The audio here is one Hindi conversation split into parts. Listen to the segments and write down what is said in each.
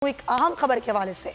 एक अहम खबर के हवाले से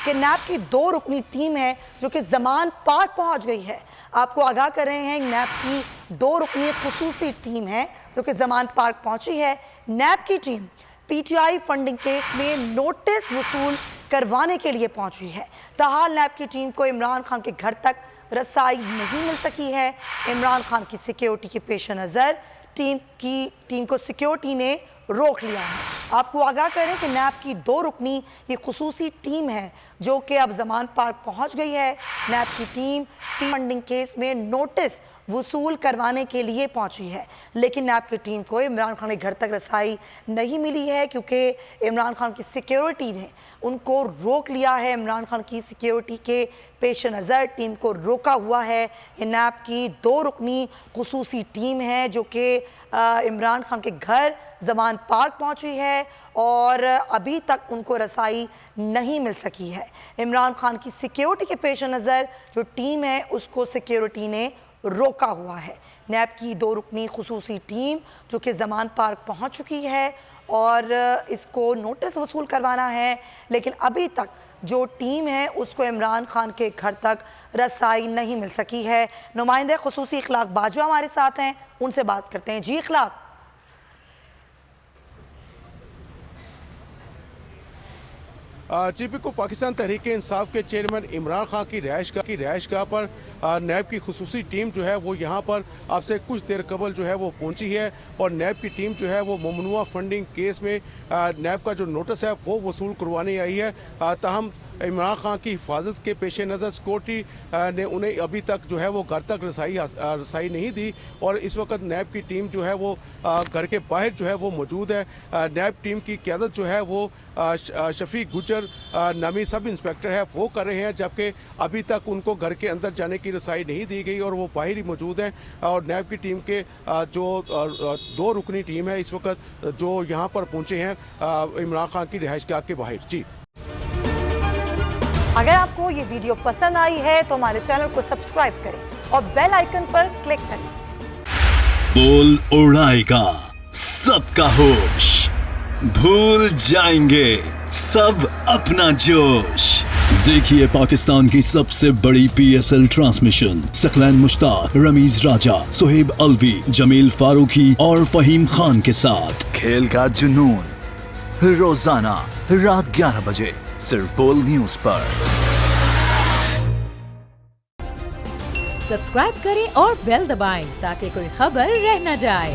कि नैब की 2 रुकनी टीम है जो कि ज़मान पार्क पहुंच गई है। आपको आगाह कर रहे हैं, नैब की 2 रुकनी खुसूसी टीम है जो कि ज़मान पार्क पहुंची है। नैब की टीम पीटीआई फंडिंग केस में नोटिस वसूल करवाने के लिए पहुंची है। ताहाल नैब की टीम को इमरान खान के घर तक रसाई नहीं मिल सकी है। इमरान खान की सिक्योरिटी के पेश नज़र टीम को सिक्योरिटी ने रोक लिया है। आपको आगाह करें कि नैब की 2 रुकनी ये खुसूसी टीम है जो कि अब ज़मान पार्क पहुंच गई है। नैब की टीम फंडिंग केस में नोटिस वसूल करवाने के लिए पहुंची है, लेकिन नैब की टीम को इमरान खान के घर तक रसाई नहीं मिली है क्योंकि इमरान खान की सिक्योरिटी ने उनको रोक लिया है। इमरान खान की सिक्योरिटी के पेश नज़र टीम को रोका हुआ है। ये नैब की 2 रुकनी खुसूसी टीम है जो कि इमरान खान के घर ज़मान पार्क पहुंची है और अभी तक उनको रसाई नहीं मिल सकी है। इमरान खान की सिक्योरिटी के पेश नज़र जो टीम है उसको सिक्योरिटी ने रोका हुआ है। नैब की 2 रुकनी खुसूसी टीम जो कि ज़मान पार्क पहुंच चुकी है और इसको नोटिस वसूल करवाना है, लेकिन अभी तक जो टीम है उसको इमरान खान के घर तक रसाई नहीं मिल सकी है। नुमाइंदे खुसूसी इखलाक बाजवा हमारे साथ हैं, उनसे बात करते हैं। जी इखलाक। जी बिल्कुल, पाकिस्तान तहरीक इंसाफ के चेयरमैन इमरान खान की रिहाइशगाह पर नैब की खुसूसी टीम जो है वो यहाँ पर आपसे कुछ देर कबल जो है वो पहुंची है और नैब की टीम जो है वो ममनुआ फंडिंग केस में नैब का जो नोटिस है वो वसूल करवाने आई है। ताहम इमरान खान की हिफाजत के पेश नज़र सिक्योरिटी ने उन्हें अभी तक जो है वो घर तक रसाई नहीं दी और इस वक्त नैब की टीम जो है वो घर के बाहर जो है वो मौजूद है। नैब टीम की क़यादत जो है वो शफीक गुजर नामी सब इंस्पेक्टर है वो कर रहे हैं, जबकि अभी तक उनको घर के अंदर जाने की रसाई नहीं दी गई और वो बाहर ही मौजूद हैं। और नैब की टीम के जो 2 रुकनी टीम है इस वक्त जो यहाँ पर पहुँचे हैं इमरान खान की रिहाइशगाह के बाहर। जी, अगर आपको ये वीडियो पसंद आई है तो हमारे चैनल को सब्सक्राइब करें और बेल आइकन पर क्लिक करें। बोल उड़ाएगा सबका होश, भूल जाएंगे सब अपना जोश। देखिए पाकिस्तान की सबसे बड़ी PSL ट्रांसमिशन सकलैन मुश्ताक, रमीज राजा, सुहेब अलवी, जमील फारूकी और फहीम खान के साथ खेल का जुनून रोजाना रात 11 बजे सिर्फ बोल न्यूज पर। सब्सक्राइब करें और बेल दबाएं ताकि कोई खबर रह न जाए।